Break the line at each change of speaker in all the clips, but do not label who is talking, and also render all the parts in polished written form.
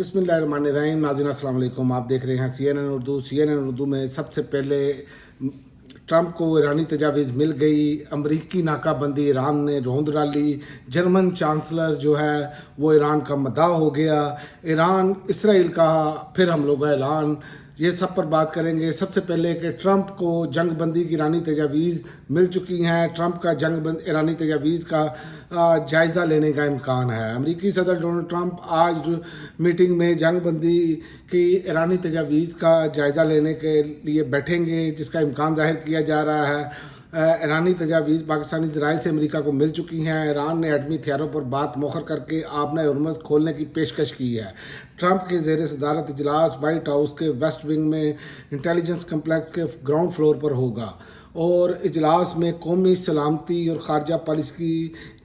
बिस्मिल्लाहिर्रहमानिर्रहीम। नाज़रीन अस्सलाम वालेकुम। आप देख रहे हैं CNN उर्दू में सबसे पहले ट्रंप को ईरानी तजावीज़ मिल गई। अमरीकी नाकाबंदी ईरान ने रोंद डाली। जर्मन चांसलर जो है वो ईरान का मदाह हो गया। ईरान इसराइल का फिर हमलों का ऐलान, ये सब पर बात करेंगे। सबसे पहले कि ट्रंप को जंग बंदी की ईरानी तजावीज़ मिल चुकी हैं। ट्रंप का ईरानी तजावीज़ का जायज़ा लेने का इम्कान है। अमरीकी सदर डोनाल्ड ट्रंप आज मीटिंग में जंग बंदी की ईरानी तजावीज़ का जायज़ा लेने के लिए बैठेंगे, जिसका इम्कान ज़ाहिर किया जा रहा है। ईरानी तजावीज़ पाकिस्तानी ज़राए से अमरीका को मिल चुकी हैं। ईरान ने एटमी हथियारों पर बात मौखर करके आबना हरमुज़ खोलने की पेशकश की है। ट्रंप के ज़ेर सदारत इजलास वाइट हाउस के वेस्ट विंग में इंटेलिजेंस कम्प्लेक्स के ग्राउंड फ्लोर पर होगा और इजलास में कौमी सलामती और ख़ारजा पॉलिसी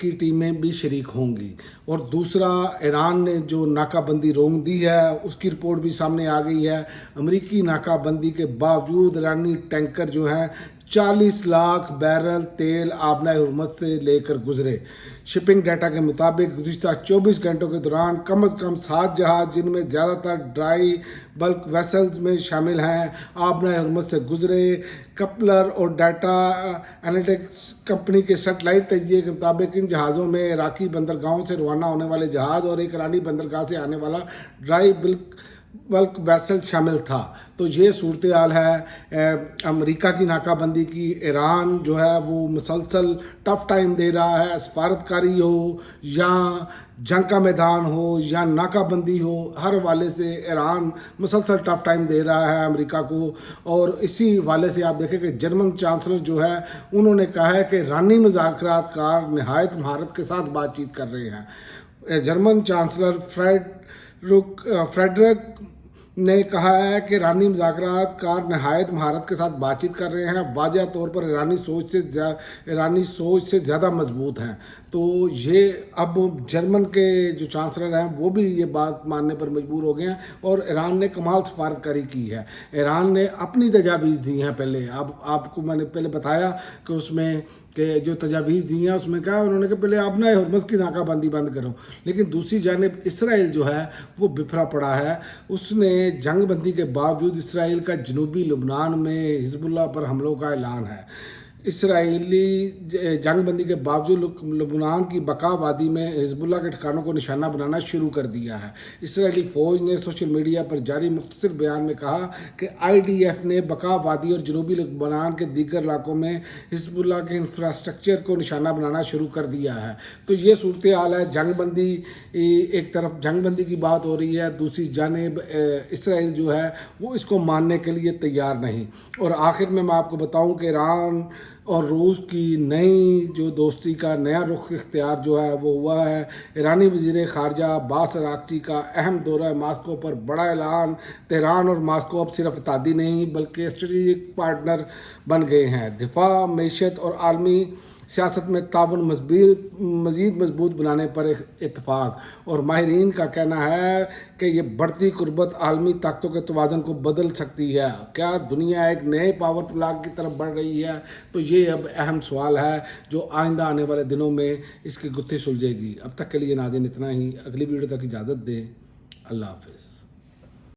की टीमें भी शरीक होंगी। और दूसरा, ईरान ने जो नाकाबंदी रोक दी है उसकी रिपोर्ट भी सामने आ गई है। अमरीकी नाकाबंदी के बावजूद ईरानी टैंकर जो हैं 40 लाख बैरल तेल आबना हरमुज़ से लेकर गुजरे। शिपिंग डाटा के मुताबिक गुज़िश्ता 24 घंटों के दौरान कम से कम 7 जहाज़, जिनमें ज़्यादातर ड्राई बल्क वेसल्स में शामिल हैं, आबना हरमुज़ से गुजरे। कपलर और डाटा एनालिटिक्स कंपनी के सेटेलाइट तजिए के मुताबिक इन जहाज़ों में इराकी बंदरगाहों से रवाना होने वाले जहाज़ और एक ईरानी बंदरगाह से आने वाला ड्राई बल्क वेसल शामिल था। तो ये सूरत हाल है अमेरिका की नाकाबंदी की। ईरान जो है वो मुसलसल टफ टाइम दे रहा है। सफारतकारी हो या जंग का मैदान हो या नाकाबंदी हो, हर वाले से ईरान मुसलसल टफ टाइम दे रहा है अमेरिका को। और इसी वाले से आप देखें कि जर्मन चांसलर जो है उन्होंने कहा है कि ईरानी मुज़ाकरातकार नहायत महारत के साथ बातचीत कर रहे हैं। जर्मन चांसलर फ्रेडरिक ने कहा है कि ईरानी मुज़ाकरातकार नहायत महारत के साथ बातचीत कर रहे हैं, वाज़ेह तौर पर ईरानी सोच से ज़्यादा मजबूत हैं। तो ये अब जर्मन के जो चांसलर हैं वो भी ये बात मानने पर मजबूर हो गए हैं और ईरान ने कमाल सफारतकारी की है। ईरान ने अपनी तजावीज़ दी हैं। पहले अब आपको मैंने पहले बताया कि उसमें कि जो तजावीज़ दी हैं उसमें क्या उन्होंने कहा पहले आबना हरमुज़ की नाकाबंदी बंद करो। लेकिन दूसरी जानिब इसराइल जो है वो बिफरा पड़ा है। उसने जंग बंदी के बावजूद इसराइल का जनूबी लबनान में हिजबुल्लाह पर हमलों का ऐलान है। इसराइली जंग बंदी के बावजूद लबनान की बका वादी में हिजबुल्लाह के ठिकानों को निशाना बनाना शुरू कर दिया है। इसराइली फ़ौज ने सोशल मीडिया पर जारी मुख्तसर बयान में कहा कि IDF ने बका वादी और जनूबी लबनान के दीगर इलाकों में हिजबुल्लाह के इंफ्रास्ट्रक्चर को निशाना बनाना शुरू कर दिया है। तो ये सूरत हाल है। जंग बंदी, एक तरफ जंग बंदी की बात हो रही है, दूसरी जानिब इसराइल जो है वो इसको मानने के लिए तैयार नहीं। और आखिर में मैं आपको बताऊँ कि ईरान और रूस की नई जो दोस्ती का नया रुख इख्तियार जो है वो हुआ है। ईरानी वज़ीर ख़ारजा अब्बास अराग़ची का अहम दौरा मास्को पर बड़ा ऐलान। तेहरान और मास्को अब सिर्फ इत्तेहादी नहीं बल्कि स्ट्रेटेजिक पार्टनर बन गए हैं। दिफा, मईशत और आलमी सियासत में ताउन मज़ीद मजबूत बनाने पर इत्तफ़ाक़। और माहिरीन का कहना है कि ये बढ़ती कुर्बत आलमी ताकतों के तवाज़ुन को बदल सकती है। क्या दुनिया एक नए पावर ब्लॉक की तरफ बढ़ रही है? तो ये अब अहम सवाल है जो आइंदा आने वाले दिनों में इसकी गुत्थी सुलझेगी। अब तक के लिए नाज़रीन इतना ही। अगली वीडियो तक इजाज़त दें। अल्लाह हाफ़िज़।